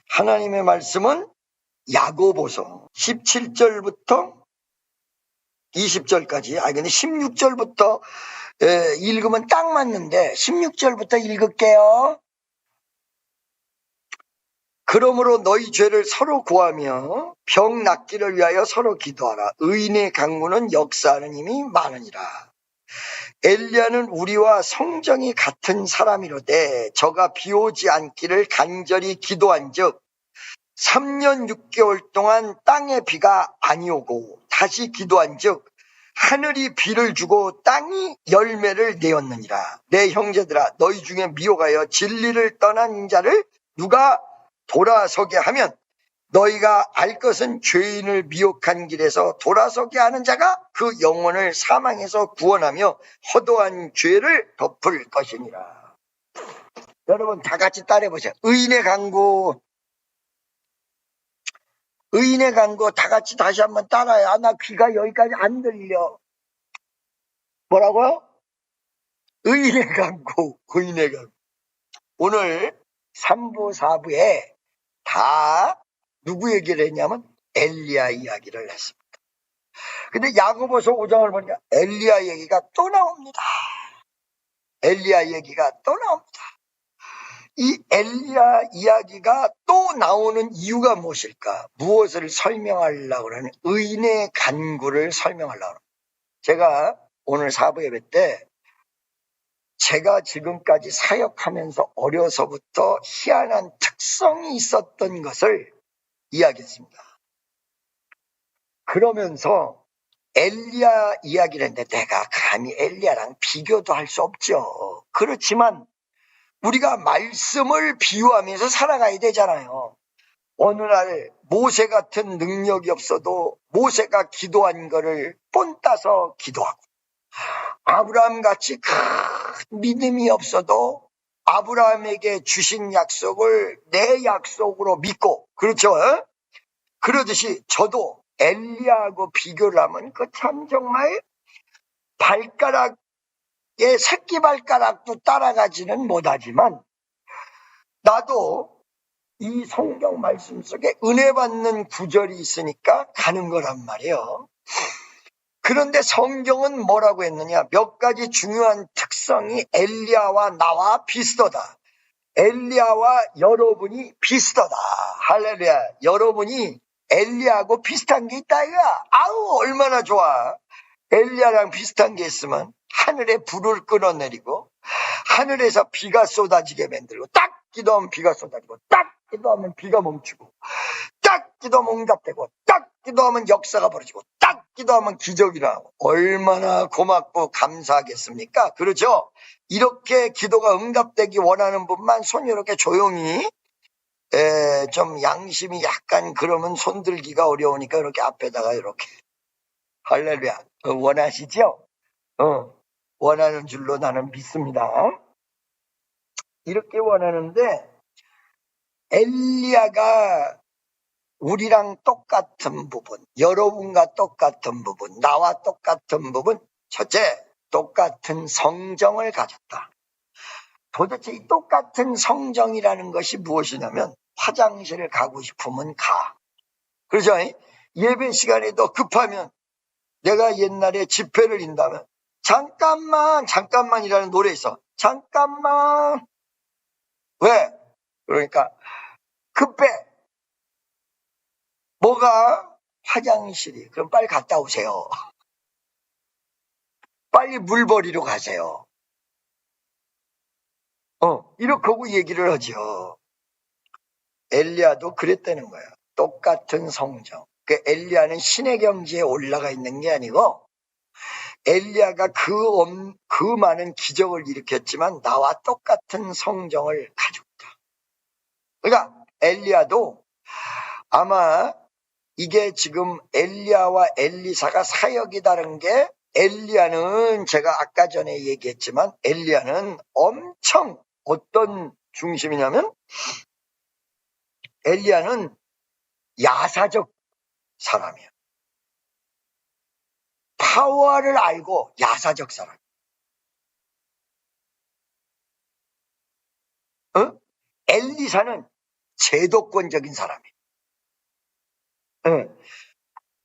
하나님의 말씀은 야고보서 17절부터 20절까지, 근데 16절부터 읽으면 딱 맞는데 16절부터 읽을게요. 그러므로 너희 죄를 서로 구하며 병 낫기를 위하여 서로 기도하라. 의인의 강구는 역사하는 힘이 많으니라. 엘리야는 우리와 성정이 같은 사람이로되 저가 비오지 않기를 간절히 기도한즉 3년 6개월 동안 땅에 비가 아니오고 다시 기도한즉 하늘이 비를 주고 땅이 열매를 내었느니라. 내 형제들아, 너희 중에 미혹하여 진리를 떠난 자를 누가 돌아서게 하면 너희가 알 것은 죄인을 미혹한 길에서 돌아서게 하는 자가 그 영혼을 사망에서 구원하며 허도한 죄를 덮을 것이니라. 여러분 다 같이 따라해보세요. 의인의 강구. 의인의 강구 다 같이 다시 한번 따라해요. 나 귀가 여기까지 안 들려. 뭐라고요? 의인의 강구. 의인의 강구. 오늘 3부 4부에 다 누구 얘기를 했냐면 엘리야 이야기를 했습니다. 근데 야고보서 5장을 보니까 엘리야 얘기가 또 나옵니다. 엘리야 얘기가 또 나옵니다. 이 엘리야 이야기가 또 나오는 이유가 무엇일까? 무엇을 설명하려고 하는 의인의 간구를 설명하려고 합니다. 제가 오늘 4부 예배 때 제가 지금까지 사역하면서 어려서부터 희한한 특성이 있었던 것을 이야기했습니다. 그러면서 엘리야 이야기를 했는데 내가 감히 엘리야랑 비교도 할 수 없죠. 그렇지만 우리가 말씀을 비유하면서 살아가야 되잖아요. 어느 날 모세 같은 능력이 없어도 모세가 기도한 거를 본 따서 기도하고 아브라함 같이 큰 믿음이 없어도 아브라함에게 주신 약속을 내 약속으로 믿고, 그렇죠? 그러듯이 저도 엘리야하고 비교를 하면 그 참 정말 발가락에 새끼발가락도 따라가지는 못하지만 나도 이 성경 말씀 속에 은혜 받는 구절이 있으니까 가는 거란 말이에요. 그런데 성경은 뭐라고 했느냐? 몇 가지 중요한 특성이 엘리야와 나와 비슷하다. 엘리야와 여러분이 비슷하다. 할렐루야. 여러분이 엘리야하고 비슷한 게 있다 이거야. 아우 얼마나 좋아. 엘리야랑 비슷한 게 있으면 하늘에 불을 끌어내리고 하늘에서 비가 쏟아지게 만들고 딱 기도하면 비가 쏟아지고 딱 기도하면 비가 멈추고 딱 기도하면 응답되고 딱 기도하면 역사가 벌어지고 딱 기도하면 기적이 나오고 얼마나 고맙고 감사하겠습니까? 그렇죠? 이렇게 기도가 응답되기 원하는 분만 손 이렇게 조용히 좀 양심이 약간 그러면 손 들기가 어려우니까 이렇게 앞에다가 이렇게 할렐루야 원하시죠? 원하는 줄로 나는 믿습니다. 이렇게 원하는데 엘리야가 우리랑 똑같은 부분, 여러분과 똑같은 부분, 나와 똑같은 부분, 첫째, 똑같은 성정을 가졌다. 도대체 이 똑같은 성정이라는 것이 무엇이냐면 화장실을 가고 싶으면 가. 그렇죠? 예배 시간에도 급하면 내가 옛날에 집회를 인다면 잠깐만이라는 노래 있어. 잠깐만. 왜? 그러니까 급해. 뭐가? 화장실이. 그럼 빨리 갔다 오세요. 빨리 물 버리러 가세요. 이렇게 하고 얘기를 하죠. 엘리야도 그랬다는 거야. 똑같은 성정. 그 엘리야는 신의 경지에 올라가 있는 게 아니고 엘리야가 그 많은 기적을 일으켰지만 나와 똑같은 성정을 가지고 있다. 그러니까 엘리야도 아마 이게 지금 엘리야와 엘리사가 사역이 다른 게 엘리야는 제가 아까 전에 얘기했지만 엘리야는 엄청 어떤 중심이냐면 엘리야는 야사적 사람이야. 파워를 알고 야사적 사람. 엘리사는 제도권적인 사람이에요. 네.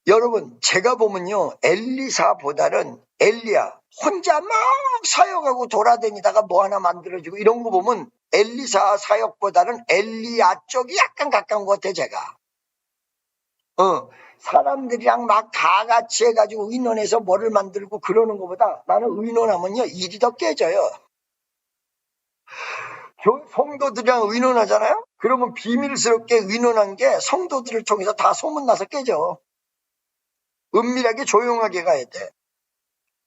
여러분, 제가 보면요, 엘리사보다는 엘리야 혼자 막 사역하고 돌아다니다가 뭐 하나 만들어지고 이런 거 보면 엘리사 사역보다는 엘리야 쪽이 약간 가까운 것 같아, 제가. 사람들이랑 막 다 같이 해가지고 의논해서 뭐를 만들고 그러는 것보다 나는 의논하면요, 일이 더 깨져요. 성도들이랑 의논하잖아요? 그러면 비밀스럽게 의논한 게 성도들을 통해서 다 소문나서 깨져. 은밀하게 조용하게 가야 돼.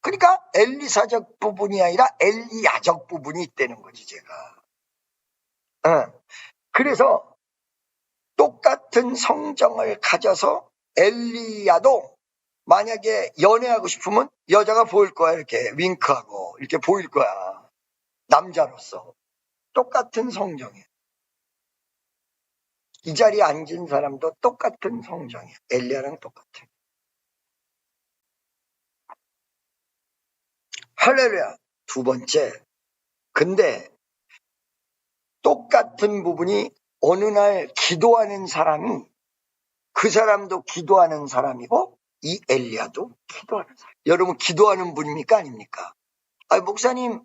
그러니까 엘리사적 부분이 아니라 엘리야적 부분이 있다는 거지, 제가. 그래서 똑같은 성정을 가져서 엘리야도 만약에 연애하고 싶으면 여자가 보일 거야. 이렇게 윙크하고 이렇게 보일 거야. 남자로서. 똑같은 성정이에요. 이 자리에 앉은 사람도 똑같은 성정이에요. 엘리야랑 똑같아요. 할렐루야. 두 번째. 근데 똑같은 부분이 어느 날 기도하는 사람이 그 사람도 기도하는 사람이고 이 엘리야도 기도하는 사람. 여러분 기도하는 분입니까 아닙니까? 목사님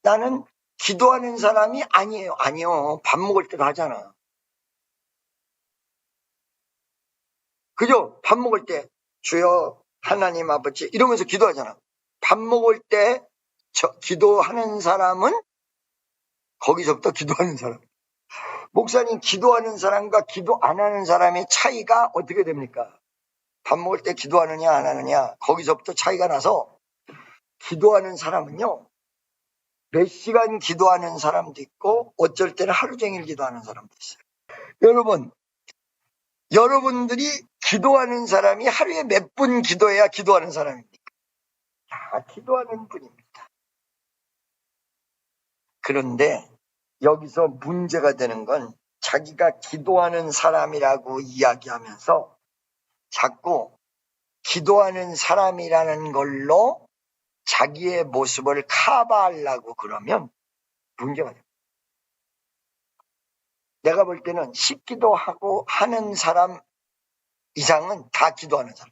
나는 기도하는 사람이 아니에요. 아니요. 밥 먹을 때도 하잖아. 그죠? 밥 먹을 때 주여 하나님 아버지 이러면서 기도하잖아. 밥 먹을 때 기도하는 사람은 거기서부터 기도하는 사람. 목사님 기도하는 사람과 기도 안 하는 사람의 차이가 어떻게 됩니까? 밥 먹을 때 기도하느냐 안 하느냐 거기서부터 차이가 나서 기도하는 사람은요 몇 시간 기도하는 사람도 있고 어쩔 때는 하루 종일 기도하는 사람도 있어요. 여러분 여러분들이 기도하는 사람이 하루에 몇 분 기도해야 기도하는 사람입니까? 다 기도하는 분입니다. 그런데 여기서 문제가 되는 건 자기가 기도하는 사람이라고 이야기하면서 자꾸 기도하는 사람이라는 걸로 자기의 모습을 커버하려고 그러면 문제가 됩니다. 내가 볼 때는 식기도하고 하는 사람 이상은 다 기도하는 사람.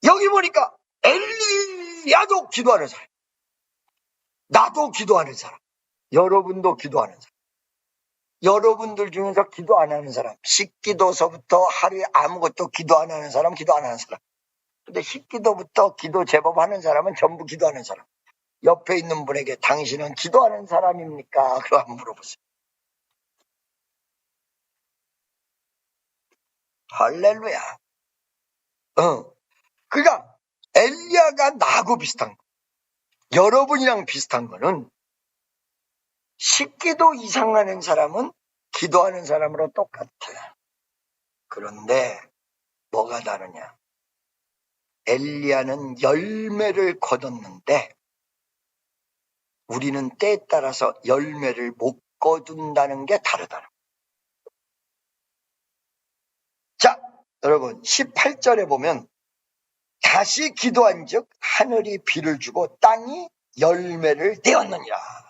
여기 보니까 엘리야도 기도하는 사람. 나도 기도하는 사람. 여러분도 기도하는 사람. 여러분들 중에서 기도 안 하는 사람. 식기도서부터 하루에 아무것도 기도 안 하는 사람, 기도 안 하는 사람. 근데 식기도부터 기도 제법 하는 사람은 전부 기도하는 사람. 옆에 있는 분에게 당신은 기도하는 사람입니까? 그럼 한번 물어보세요. 할렐루야. 그러니까 엘리야가 나하고 비슷한 거. 여러분이랑 비슷한 거는 식기도 이상 하는 사람은 기도하는 사람으로 똑같아요. 그런데 뭐가 다르냐? 엘리야는 열매를 거뒀는데 우리는 때에 따라서 열매를 못 거둔다는 게 다르다. 자, 여러분 18절에 보면 다시 기도한 즉 하늘이 비를 주고 땅이 열매를 내었느니라.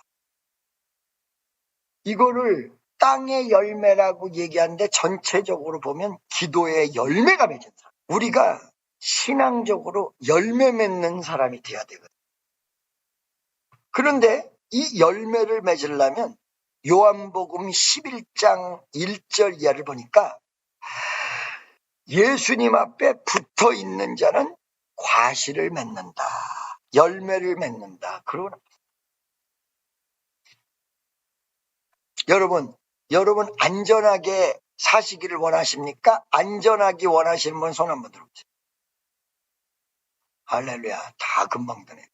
이거를 땅의 열매라고 얘기하는데 전체적으로 보면 기도의 열매가 맺힌다. 우리가 신앙적으로 열매 맺는 사람이 돼야 되거든. 그런데 이 열매를 맺으려면 요한복음 11장 1절 이하를 보니까 예수님 앞에 붙어 있는 자는 과실을 맺는다. 열매를 맺는다. 그러나 여러분 안전하게 사시기를 원하십니까? 안전하기 원하시는 분 손 한번 들어보세요. 할렐루야. 다 금방 되네.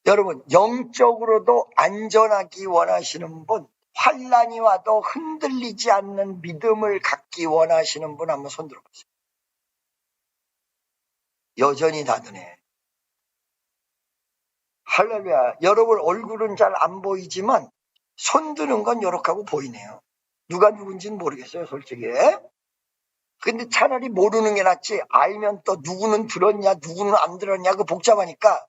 여러분 영적으로도 안전하기 원하시는 분, 환난이 와도 흔들리지 않는 믿음을 갖기 원하시는 분 한번 손 들어보세요. 여전히 다 드네. 할렐루야. 여러분 얼굴은 잘 안 보이지만 손 드는 건 요렇게 하고 보이네요. 누가 누군지는 모르겠어요, 솔직히. 근데 차라리 모르는 게 낫지. 알면 또 누구는 들었냐, 누구는 안 들었냐, 그 복잡하니까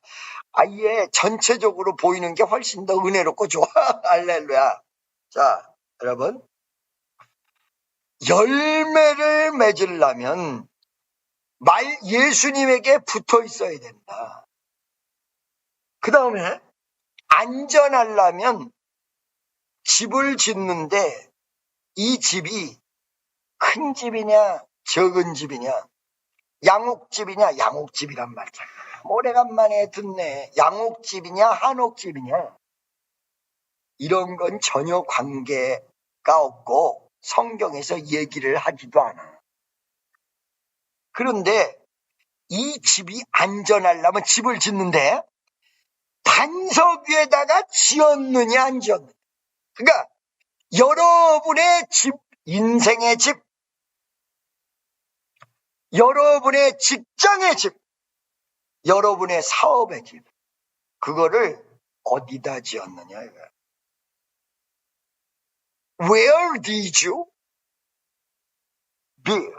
아예 전체적으로 보이는 게 훨씬 더 은혜롭고 좋아. 할렐루야. 자, 여러분. 열매를 맺으려면 예수님에게 붙어 있어야 된다. 그 다음에 안전하려면 집을 짓는데 이 집이 큰 집이냐 적은 집이냐, 양옥집이냐 양옥집이란 말 참 오래간만에 듣네. 양옥집이냐 한옥집이냐 이런 건 전혀 관계가 없고 성경에서 얘기를 하지도 않아. 그런데 이 집이 안전하려면 집을 짓는데 반석 위에다가 지었느냐 안 지었느냐. 그러니까 여러분의 집, 인생의 집, 여러분의 직장의 집, 여러분의 사업의 집, 그거를 어디다 지었느냐 이거야. Where did you build?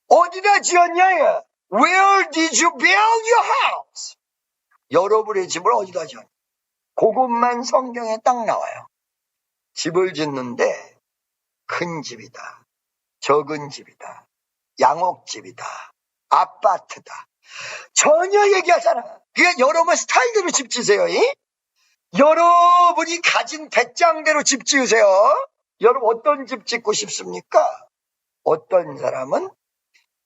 어디다 지었냐 이거야. Where did you build your house? 여러분의 집을 어디다 지었냐. 그것만 성경에 딱 나와요. 집을 짓는데 큰 집이다, 적은 집이다, 양옥집이다, 아파트다, 전혀 얘기하잖아. 그게 여러분 스타일대로 집 지세요. 여러분이 가진 배짱대로 집 지으세요. 여러분 어떤 집 짓고 싶습니까? 어떤 사람은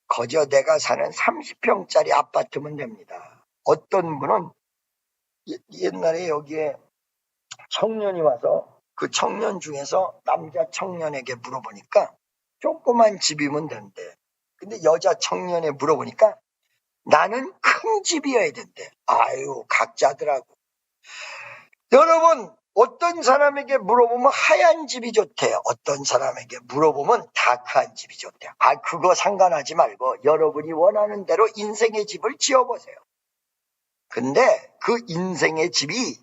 거저 내가 사는 30평짜리 아파트면 됩니다. 어떤 분은 옛날에 여기에 청년이 와서 그 청년 중에서 남자 청년에게 물어보니까 조그만 집이면 된대. 근데 여자 청년에 물어보니까 나는 큰 집이어야 된대. 아유, 각자더라고. 여러분, 어떤 사람에게 물어보면 하얀 집이 좋대요. 어떤 사람에게 물어보면 다크한 집이 좋대요. 그거 상관하지 말고 여러분이 원하는 대로 인생의 집을 지어보세요. 근데 그 인생의 집이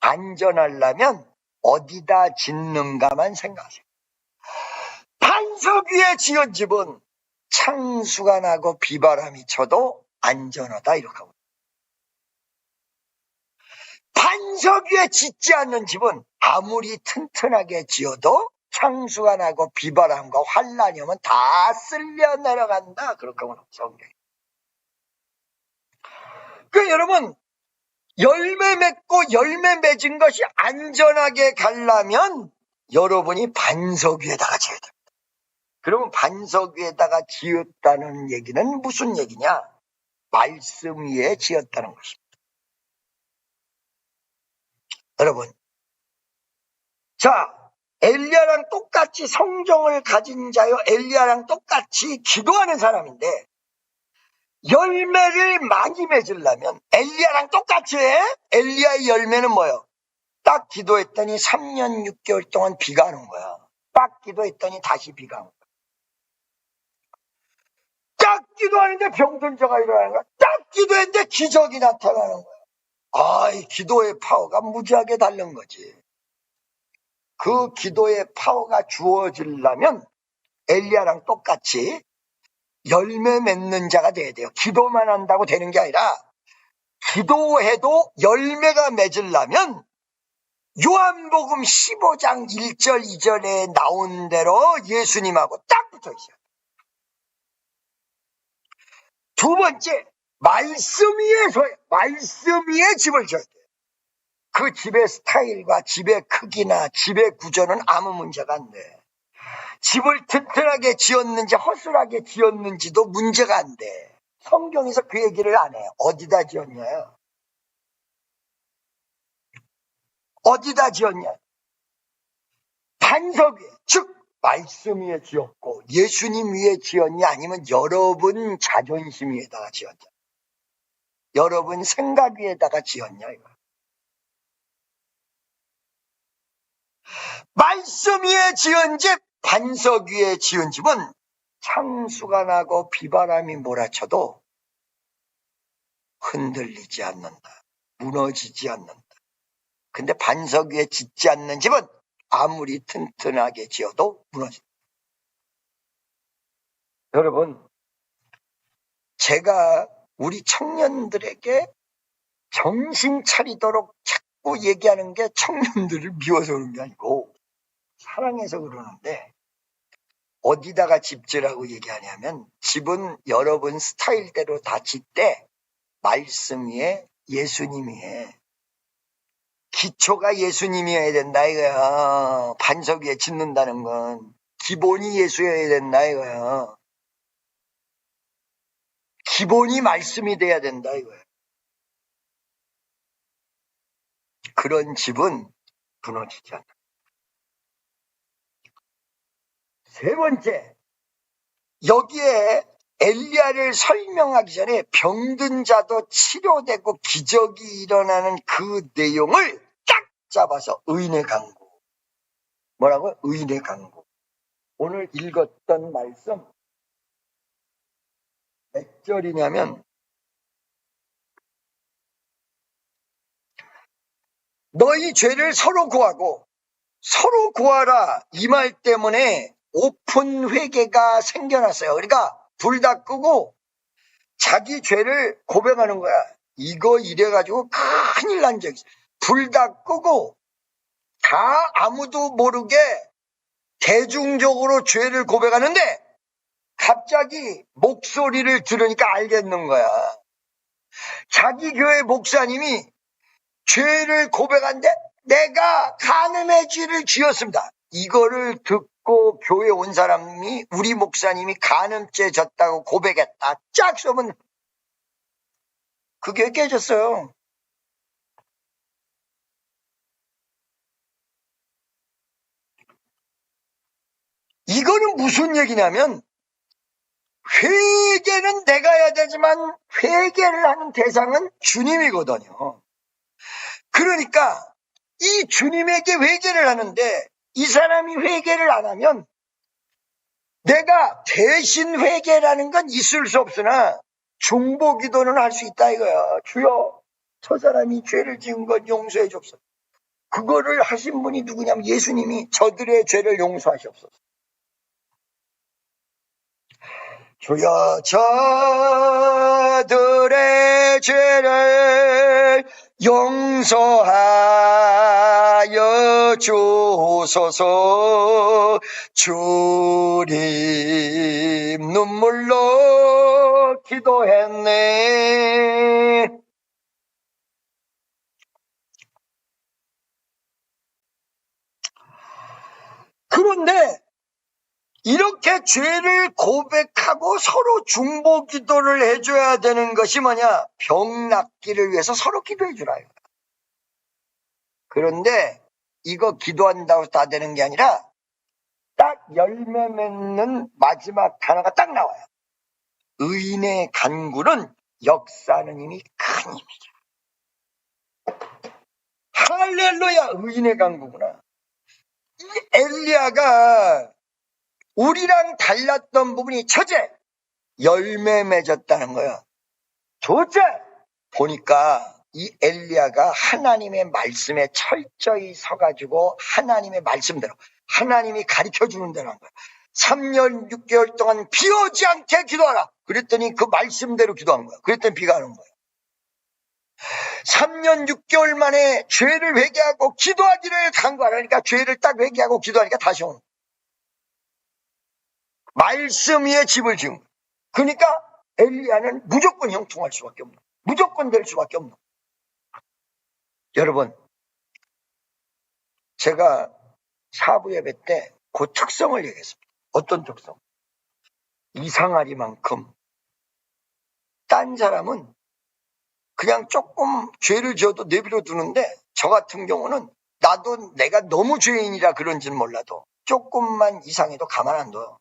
안전하려면 어디다 짓는가만 생각하세요. 반석 위에 지은 집은 창수가 나고 비바람이 쳐도 안전하다 이렇게 하고, 반석 위에 짓지 않는 집은 아무리 튼튼하게 지어도 창수가 나고 비바람과 환란이 오면 다 쓸려 내려간다 그렇게 하고 성경이. 그러니까 여러분, 열매 맺고 열매 맺은 것이 안전하게 가려면 여러분이 반석 위에다가 지어야 됩니다. 그러면 반석 위에다가 지었다는 얘기는 무슨 얘기냐? 말씀 위에 지었다는 것입니다. 여러분, 자, 엘리야랑 똑같이 성정을 가진 자요, 엘리야랑 똑같이 기도하는 사람인데 열매를 많이 맺으려면 엘리야랑 똑같이 엘리야의 열매는 뭐예요? 딱 기도했더니 3년 6개월 동안 비가 안 온 거야. 딱 기도했더니 다시 비가 온 거야. 딱 기도하는데 병든 자가 일어나는 거야. 딱 기도했는데 기적이 나타나는 거야. 이 기도의 파워가 무지하게 다른 거지. 그 기도의 파워가 주어지려면 엘리야랑 똑같이 열매 맺는 자가 돼야 돼요. 기도만 한다고 되는 게 아니라 기도해도 열매가 맺으려면 요한복음 15장 1절 2절에 나온 대로 예수님하고 딱 붙어 있어요. 두 번째, 말씀 위에 집을 져야 돼요. 그 집의 스타일과 집의 크기나 집의 구조는 아무 문제가 안 돼. 집을 튼튼하게 지었는지 허술하게 지었는지도 문제가 안 돼. 성경에서 그 얘기를 안 해요. 어디다 지었냐요? 어디다 지었냐? 반석 위에, 즉 말씀 위에 지었고 예수님 위에 지었냐, 아니면 여러분 자존심 위에다가 지었냐, 여러분 생각 위에다가 지었냐 이거. 말씀 위에 지은 집, 반석 위에 지은 집은 창수가 나고 비바람이 몰아쳐도 흔들리지 않는다, 무너지지 않는다. 근데 반석 위에 짓지 않는 집은 아무리 튼튼하게 지어도 무너진다. 여러분, 제가 우리 청년들에게 정신 차리도록 자꾸 얘기하는 게 청년들을 미워서 그런 게 아니고 사랑해서 그러는데, 어디다가 집지라고 얘기하냐면 집은 여러분 스타일대로 다 짓되 말씀 위에 예수님이 해. 기초가 예수님이어야 된다 이거야. 반석 위에 짓는다는 건 기본이 예수여야 된다 이거야. 기본이 말씀이 돼야 된다 이거야. 그런 집은 무너지지 않아. 세 번째, 여기에 엘리야를 설명하기 전에 병든 자도 치료되고 기적이 일어나는 그 내용을 딱 잡아서 의인의 강구. 뭐라고요? 의인의 강구. 오늘 읽었던 말씀 몇 절이냐면 너희 죄를 서로 구하고 서로 구하라 이 말 때문에 오픈 회개가 생겨났어요. 그러니까 불 다 끄고 자기 죄를 고백하는 거야. 이거 이래가지고 큰일 난 적이 있어. 불 다 끄고 다 아무도 모르게 대중적으로 죄를 고백하는데 갑자기 목소리를 들으니까 알겠는 거야. 자기 교회 목사님이 죄를 고백하는데 내가 간음의 죄를 지었습니다. 이거를 듣고 교회 온 사람이 우리 목사님이 간음죄 졌다고 고백했다. 쫙 써면 그 교회 깨졌어요. 이거는 무슨 얘기냐면 회개는 내가 해야 되지만 회개를 하는 대상은 주님이거든요. 그러니까 이 주님에게 회개를 하는데 이 사람이 회개를 안 하면 내가 대신 회개라는 건 있을 수 없으나 중보기도는 할 수 있다 이거야. 주여 저 사람이 죄를 지은 것 용서해 줍소서. 그거를 하신 분이 누구냐면 예수님이 저들의 죄를 용서하시옵소서. 주여 저들의 죄를 용서하여 주소서. 주님 눈물로 기도했네. 그런데 이렇게 죄를 고백하고 서로 중보 기도를 해줘야 되는 것이 뭐냐? 병 낫기를 위해서 서로 기도해 주라. 그런데 이거 기도한다고 다 되는 게 아니라 딱 열매 맺는 마지막 단어가 딱 나와요. 의인의 간구는 역사하는 힘이 큰 힘이죠. 할렐루야, 의인의 간구구나. 이 엘리야가 우리랑 달랐던 부분이 첫째, 열매 맺었다는 거예요. 둘째, 보니까 이 엘리야가 하나님의 말씀에 철저히 서가지고 하나님의 말씀대로 하나님이 가르쳐주는 대로 한 거예요. 3년 6개월 동안 비 오지 않게 기도하라. 그랬더니 그 말씀대로 기도한 거예요. 그랬더니 비가 안 온 거예요. 3년 6개월 만에 죄를 회개하고 기도하기를 간구하라니까 죄를 딱 회개하고 기도하니까 다시 오는 거예요. 말씀 위에 집을 지은 거예요. 그러니까 엘리야는 무조건 형통할 수밖에 없는 거예요. 무조건 될 수밖에 없는 거예요. 여러분, 제가 사부 예배 때 그 특성을 얘기했습니다. 어떤 특성? 이상하리만큼 딴 사람은 그냥 조금 죄를 지어도 내버려 두는데 저 같은 경우는 나도 내가 너무 죄인이라 그런지는 몰라도 조금만 이상해도 가만 안 둬요.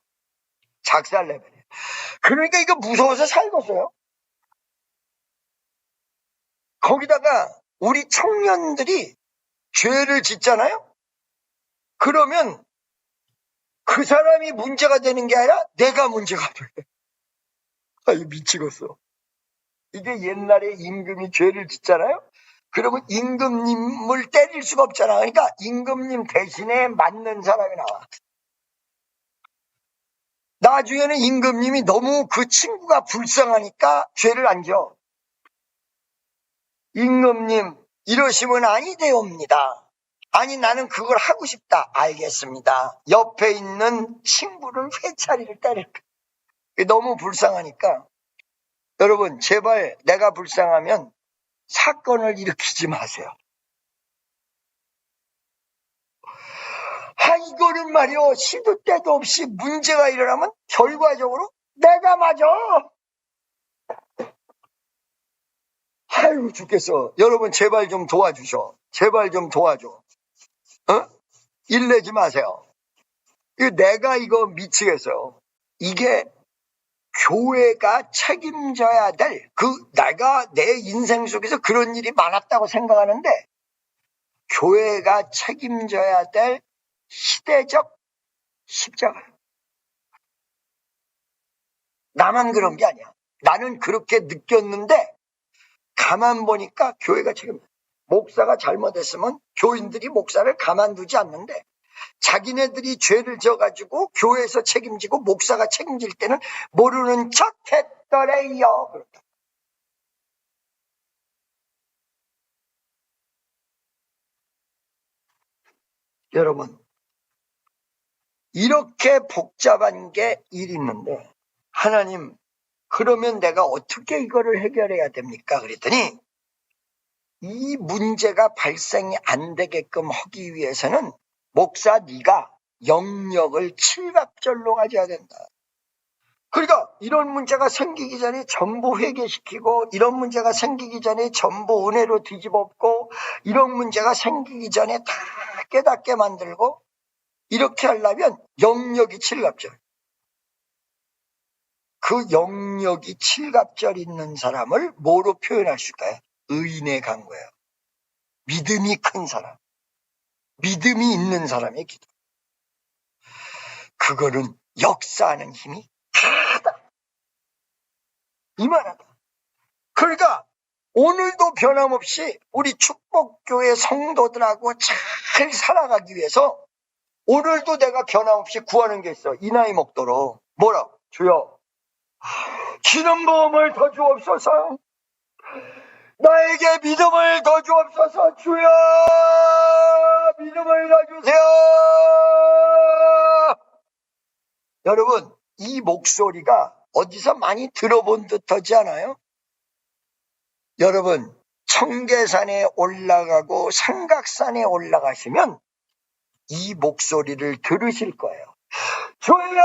작살 레벨이에요. 그러니까 이거 무서워서 살겠어요. 거기다가 우리 청년들이 죄를 짓잖아요. 그러면 그 사람이 문제가 되는 게 아니라 내가 문제가 돼. 아유 미치겠어. 이게 옛날에 임금이 죄를 짓잖아요. 그러면 임금님을 때릴 수가 없잖아. 그러니까 임금님 대신에 맞는 사람이 나와. 나중에는 임금님이 너무 그 친구가 불쌍하니까 죄를 안 져. 임금님 이러시면 아니되옵니다. 아니 나는 그걸 하고 싶다. 알겠습니다. 옆에 있는 친구를 회차리를 때릴까. 너무 불쌍하니까 여러분 제발 내가 불쌍하면 사건을 일으키지 마세요. 이거는 말이요 시도 때도 없이 문제가 일어나면 결과적으로 내가 맞아. 아이고 죽겠어. 여러분 제발 좀 도와주셔. 제발 좀 도와줘. 일내지 마세요. 내가 이거 미치겠어요. 이게 교회가 책임져야 될, 내가 내 인생 속에서 그런 일이 많았다고 생각하는데, 교회가 책임져야 될 시대적 십자가. 나만 그런 게 아니야. 나는 그렇게 느꼈는데, 가만 보니까 교회가 목사가 잘못했으면 교인들이 목사를 가만두지 않는데, 자기네들이 죄를 져가지고 교회에서 책임지고 목사가 책임질 때는 모르는 척 했더래요. 여러분, 이렇게 복잡한 게 일이 있는데 하나님, 그러면 내가 어떻게 이거를 해결해야 됩니까? 그랬더니 이 문제가 발생이 안 되게끔 하기 위해서는 목사 네가 영역을 칠갑절로 가져야 된다. 그러니까 이런 문제가 생기기 전에 전부 회개시키고, 이런 문제가 생기기 전에 전부 은혜로 뒤집었고, 이런 문제가 생기기 전에 다 깨닫게 만들고, 이렇게 하려면 영역이 칠갑절. 그 영역이 칠갑절 있는 사람을 뭐로 표현할 수 있을까요? 의인에 간 거예요. 믿음이 큰 사람, 믿음이 있는 사람의 기도. 그거는 역사하는 힘이 다다. 이만하다. 그러니까 오늘도 변함없이 우리 축복교회 성도들하고 잘 살아가기 위해서 오늘도 내가 변함없이 구하는 게 있어. 이 나이 먹도록. 뭐라고? 주여, 기름부음을 더 주옵소서. 나에게 믿음을 더 주옵소서. 주여, 믿음을 더 주세요. 여러분, 이 목소리가 어디서 많이 들어본 듯하지 않아요? 여러분, 청계산에 올라가고 삼각산에 올라가시면 이 목소리를 들으실 거예요. 주여!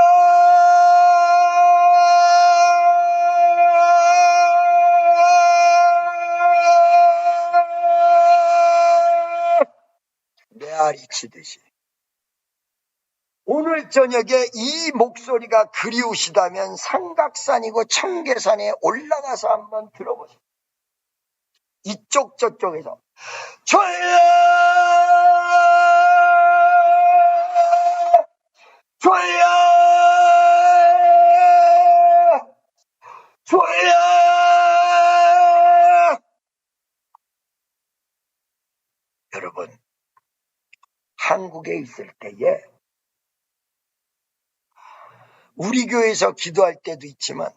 메아리 치듯이. 오늘 저녁에 이 목소리가 그리우시다면 삼각산이고 청계산에 올라가서 한번 들어보세요. 이쪽 저쪽에서 주여! 주여! 주여! 여러분, 한국에 있을 때에 우리 교회에서 기도할 때도 있지만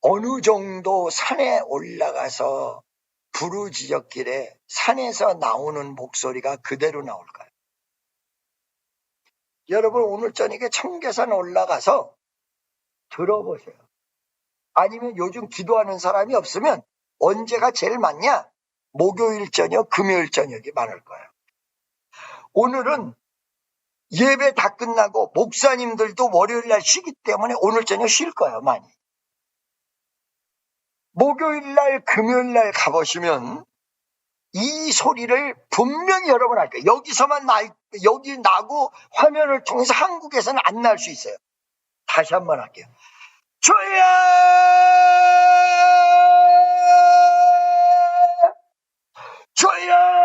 어느 정도 산에 올라가서 부르짖었길래 산에서 나오는 목소리가 그대로 나올까요? 여러분, 오늘 저녁에 청계산 올라가서 들어보세요. 아니면 요즘 기도하는 사람이 없으면 언제가 제일 많냐? 목요일 저녁, 금요일 저녁이 많을 거예요. 오늘은 예배 다 끝나고 목사님들도 월요일 날 쉬기 때문에 오늘 저녁 쉴 거예요, 많이. 목요일 날, 금요일 날 가보시면 이 소리를 분명히 여러분 할 거예요. 여기서만 여기 나고 화면을 통해서 한국에서는 안 날 수 있어요. 다시 한번 할게요. 주여! 주여!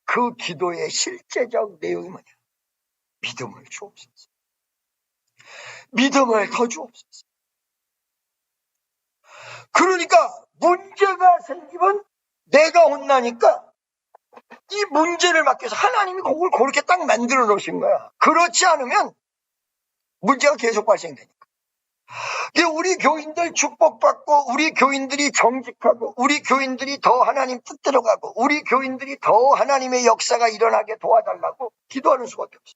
그 기도의 실제적 내용이 뭐냐? 믿음을 주옵소서. 믿음을 더 주옵소서. 그러니까 문제가 생기면 내가 혼나니까 이 문제를 막기 위해서 하나님이 그걸 그렇게 딱 만들어 놓으신 거야. 그렇지 않으면 문제가 계속 발생되니까. 우리 교인들 축복받고, 우리 교인들이 정직하고, 우리 교인들이 더 하나님 뜻대로 가고, 우리 교인들이 더 하나님의 역사가 일어나게 도와달라고 기도하는 수밖에 없어요.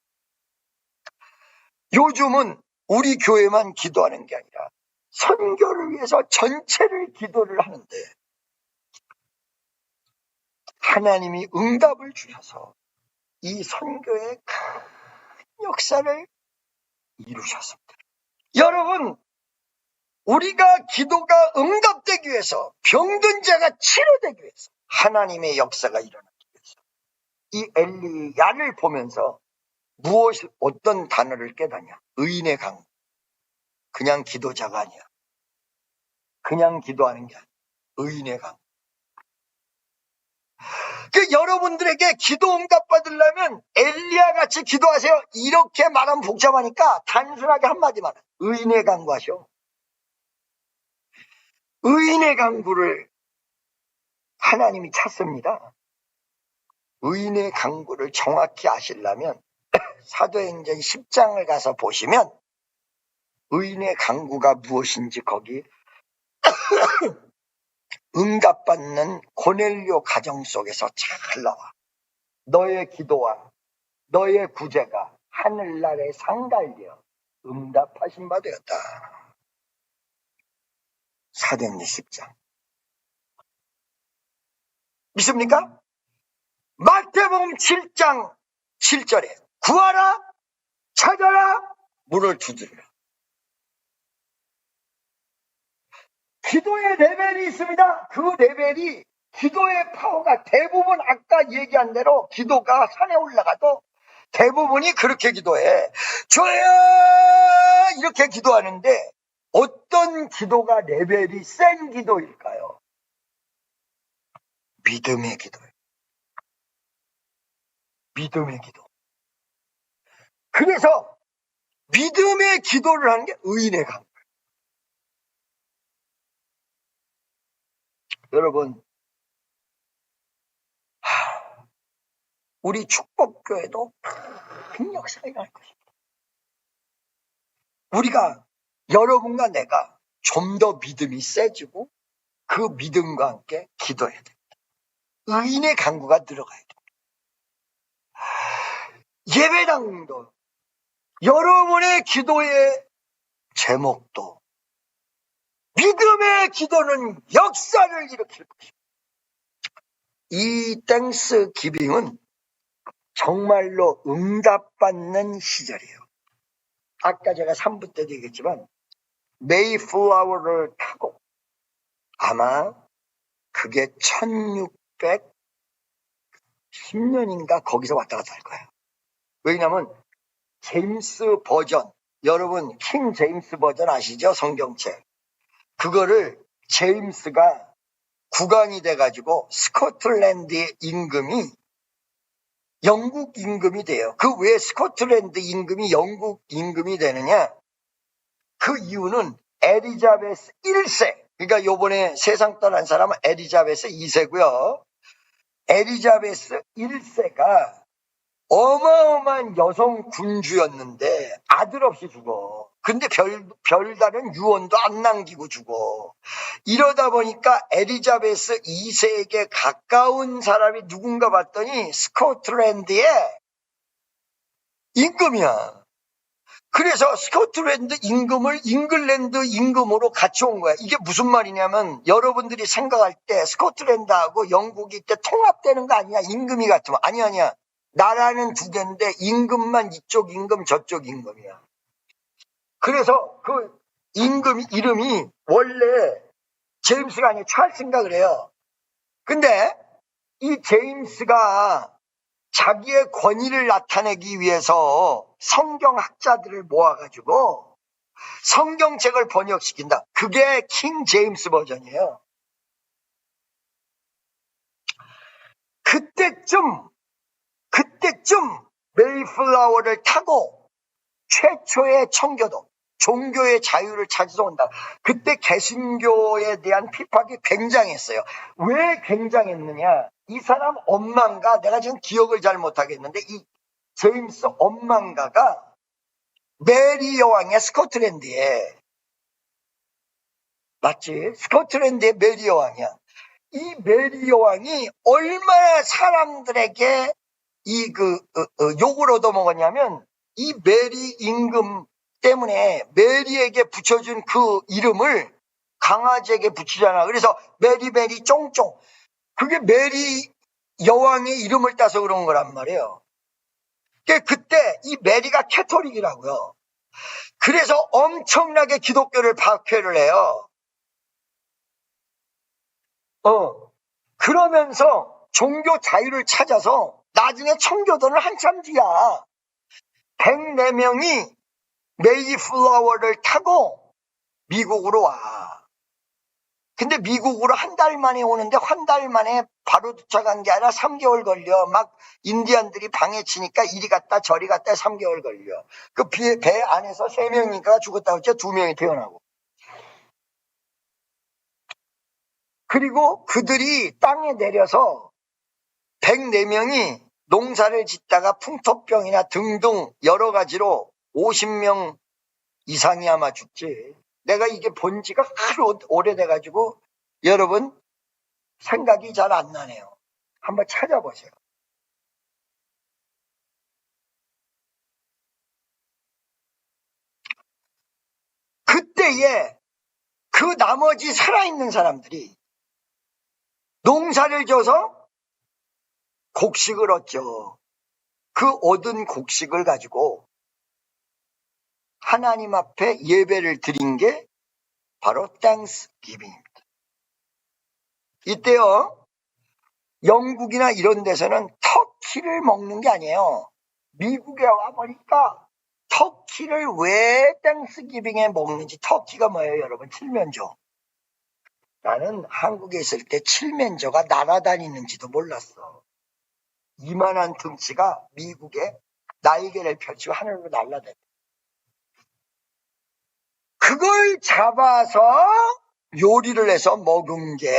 요즘은 우리 교회만 기도하는 게 아니라 선교를 위해서 전체를 기도를 하는데 하나님이 응답을 주셔서 이 선교의 큰 역사를 이루셨습니다. 여러분, 우리가 기도가 응답되기 위해서, 병든 자가 치료되기 위해서, 하나님의 역사가 일어나기 위해서 이 엘리야를 보면서 어떤 단어를 깨닫냐? 의인의 강구. 그냥 기도자가 아니야. 그냥 기도하는 게 아니야. 의인의 강구. 여러분들에게 기도 응답 받으려면 엘리야 같이 기도하세요. 이렇게 말하면 복잡하니까 단순하게 한마디만 해. 의인의 강구하셔. 의인의 강구를 하나님이 찾습니다. 의인의 강구를 정확히 아시려면 사도행전 10장을 가서 보시면 의인의 강구가 무엇인지 거기 응답받는 고넬료 가정 속에서 잘 나와. 너의 기도와 너의 구제가 하늘나라에 상달되어 응답하신 바 되었다. 사도행전 10장. 믿습니까? 마태복음 7장 7절에 구하라, 찾아라, 문을 두드리라. 기도의 레벨이 있습니다. 그 레벨이, 기도의 파워가 대부분 아까 얘기한 대로 기도가 산에 올라가도 대부분이 그렇게 기도해. 주여! 이렇게 기도하는데 어떤 기도가 레벨이 센 기도일까요? 믿음의 기도예요. 믿음의 기도. 그래서 믿음의 기도를 하는 게 의인의 강구. 여러분, 우리 축복교회도 큰 역사가 일어날 것입니다. 우리가, 여러분과 내가 좀 더 믿음이 세지고 그 믿음과 함께 기도해야 됩니다. 의인의 강구가 들어가야 됩니다. 예배당도, 여러분의 기도의 제목도 믿음의 기도는 역사를 일으킬 것입니다. 이 땡스 기빙은 정말로 응답받는 시절이에요. 아까 제가 3부 때도 얘기했지만 메이플라워를 타고 아마 그게 1610년인가 거기서 왔다 갔다 할 거예요. 왜냐하면 제임스 버전, 여러분 킹 제임스 버전 아시죠? 성경책. 그거를 제임스가 국왕이 돼가지고 스코틀랜드의 임금이 영국 임금이 돼요. 그 왜 스코틀랜드 임금이 영국 임금이 되느냐? 그 이유는 엘리자베스 1세, 그러니까 요번에 세상 떠난 사람은 엘리자베스 2세고요. 엘리자베스 1세가 어마어마한 여성 군주였는데 아들 없이 죽어. 근데 별다른 유언도 안 남기고 죽어. 이러다 보니까 엘리자베스 2세에게 가까운 사람이 누군가 봤더니 스코틀랜드의 임금이야. 그래서 스코틀랜드 임금을 잉글랜드 임금으로 같이 온 거야. 이게 무슨 말이냐면 여러분들이 생각할 때 스코틀랜드하고 영국이 이때 통합되는 거 아니야? 임금이 같으면. 아니야. 나라는 두 개인데 임금만 이쪽 임금 저쪽 임금이야. 그래서 그 임금 이름이 원래 제임스가 아니라 찰스인가 그래요. 근데 이 제임스가 자기의 권위를 나타내기 위해서 성경학자들을 모아가지고 성경책을 번역시킨다. 그게 킹 제임스 버전이에요. 그때쯤 메이플라워를 타고 최초의 청교도, 종교의 자유를 찾아서 온다. 그때 개신교에 대한 핍박이 굉장했어요. 왜 굉장했느냐? 이 사람 엄마인가, 내가 지금 기억을 잘 못하겠는데 이 제임스 엄마인가가 메리 여왕의 스코틀랜드에 맞지? 스코틀랜드의 메리 여왕이야. 이 메리 여왕이 얼마나 사람들에게 욕을 얻어먹었냐면, 이 메리 임금 때문에 메리에게 붙여준 그 이름을 강아지에게 붙이잖아. 그래서 메리 메리 쫑쫑. 그게 메리 여왕의 이름을 따서 그런 거란 말이에요. 그때 이 메리가 캐토릭이라고요. 그래서 엄청나게 기독교를 박해를 해요. 그러면서 종교 자유를 찾아서 나중에 청교도는 한참 뒤야. 104명이 메이플라워를 타고 미국으로 와. 근데 미국으로 한 달 만에 오는데 한 달 만에 바로 도착한 게 아니라 3개월 걸려. 막 인디안들이 방해 치니까 이리 갔다 저리 갔다 3개월 걸려. 그 배 안에서 3명이니까 죽었다고 했죠. 2명이 태어나고. 그리고 그들이 땅에 내려서 104명이 농사를 짓다가 풍토병이나 등등 여러 가지로 50명 이상이 아마 죽지. 내가 이게 본 지가 하루 오래돼가지고 여러분 생각이 잘 안 나네요. 한번 찾아보세요. 그때에 그 나머지 살아있는 사람들이 농사를 져서 곡식을 얻죠. 그 얻은 곡식을 가지고 하나님 앞에 예배를 드린 게 바로 땡스기빙입니다. 이때요, 영국이나 이런 데서는 터키를 먹는 게 아니에요. 미국에 와보니까 터키를 왜 땡스기빙에 먹는지. 터키가 뭐예요, 여러분? 칠면조. 나는 한국에 있을 때 칠면조가 날아다니는지도 몰랐어. 이만한 등치가 미국에 날개를 펼치고 하늘로 날아다녀. 그걸 잡아서 요리를 해서 먹은 게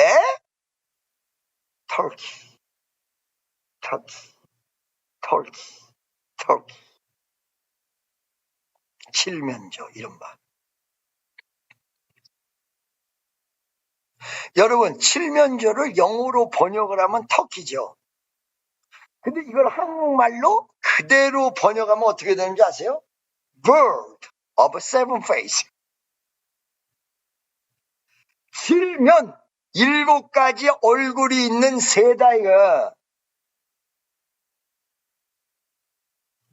터키. 칠면조, 이른바. 여러분, 칠면조를 영어로 번역을 하면 터키죠. 근데 이걸 한국말로 그대로 번역하면 어떻게 되는지 아세요? Bird of seven face. 칠면 7가지 얼굴이 있는 새다이가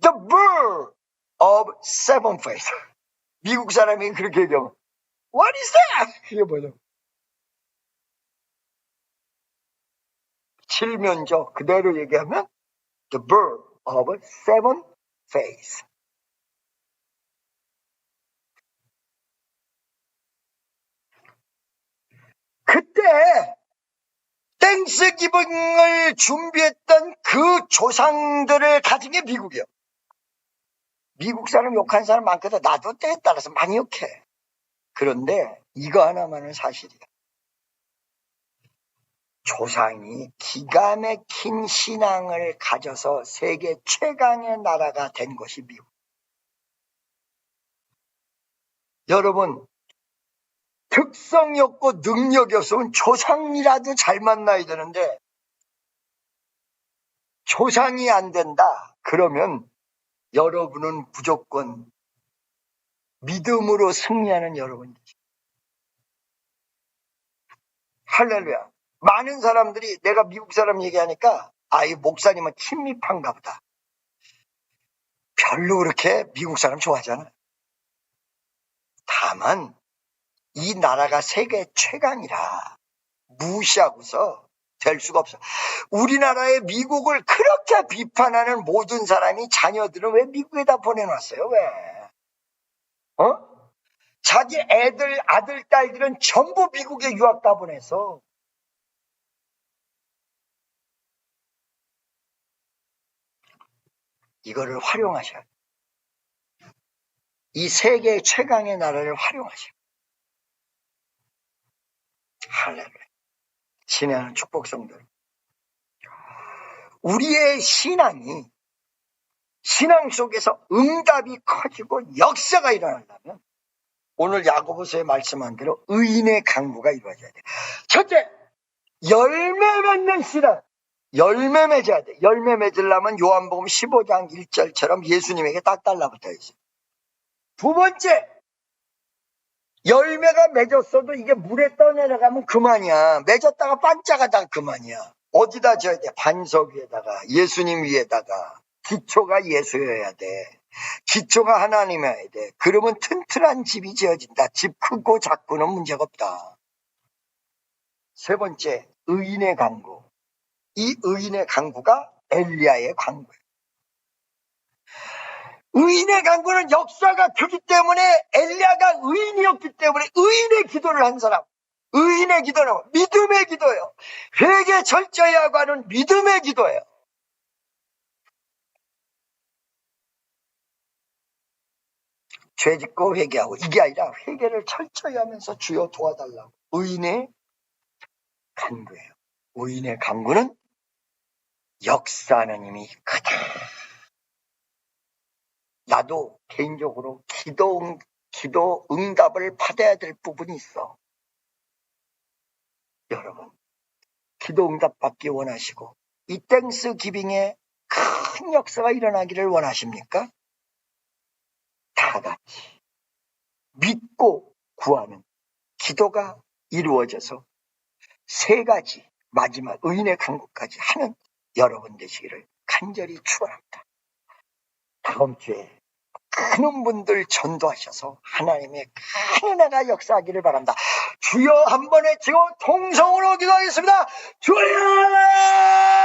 The bird of seven face. 미국 사람이 그렇게 얘기하면 What is that? 그게 뭐죠? 칠면조 그대로 얘기하면 The bird of seven face. 그때 땡스기빙을 준비했던 그 조상들을 가진 게 미국이에요. 미국 사람 욕한 사람 많거든. 나도 때에 따라서 많이 욕해. 그런데 이거 하나만은 사실이야. 조상이 기가 막힌 신앙을 가져서 세계 최강의 나라가 된 것이 미국. 여러분, 특성이 없고 능력이 없으면 조상이라도 잘 만나야 되는데 조상이 안 된다. 그러면 여러분은 무조건 믿음으로 승리하는 여러분이지. 할렐루야. 많은 사람들이 내가 미국 사람 얘기하니까 이 목사님은 친밀한가 보다. 별로 그렇게 미국 사람 좋아하잖아. 다만 이 나라가 세계 최강이라 무시하고서 될 수가 없어. 우리나라의 미국을 그렇게 비판하는 모든 사람이 자녀들은 왜 미국에다 보내놨어요? 왜? 자기 애들, 아들, 딸들은 전부 미국에 유학 다 보내서. 이거를 활용하셔야 돼요. 이 세계 최강의 나라를 활용하셔야 돼요. 할렐루야. 신의 축복성들. 우리의 신앙이 신앙 속에서 응답이 커지고 역사가 일어나려면 오늘 야고보서에 말씀한 대로 의인의 강구가 이루어져야 돼. 첫째, 열매 맺는 씨는 열매 맺어야 돼. 열매 맺으려면 요한복음 15장 1절처럼 예수님에게 딱 달라붙어 있어요. 두 번째, 열매가 맺었어도 이게 물에 떠내려가면 그만이야. 맺었다가 반짝하다가 그만이야. 어디다 져야 돼? 반석 위에다가, 예수님 위에다가. 기초가 예수여야 돼. 기초가 하나님이어야 돼. 그러면 튼튼한 집이 지어진다. 집 크고 작고는 문제가 없다. 세 번째, 의인의 강구. 이 의인의 강구가 엘리야의 강구예요. 의인의 강구는 역사가 크기 때문에, 엘리야가 의인이었기 때문에 의인의 기도를 한 사람, 의인의 기도는 믿음의 기도예요. 회개 철저히 하고 하는 믿음의 기도예요. 죄 짓고 회개하고, 이게 아니라 회개를 철저히 하면서 주여 도와달라고. 의인의 강구예요. 의인의 강구는 역사하는 힘이 크다. 나도 개인적으로 기도 응답을 받아야 될 부분이 있어. 여러분, 기도 응답 받기 원하시고 이 땡스 기빙에 큰 역사가 일어나기를 원하십니까? 다 같이 믿고 구하는 기도가 이루어져서 세 가지 마지막 의인의 강구까지 하는 여러분 되시기를 간절히 축원합니다. 다음 주에 많은 분들 전도하셔서 하나님의 큰 은혜가 역사하기를 바랍니다. 주여 한 번 외치고 통성으로 기도하겠습니다. 주여!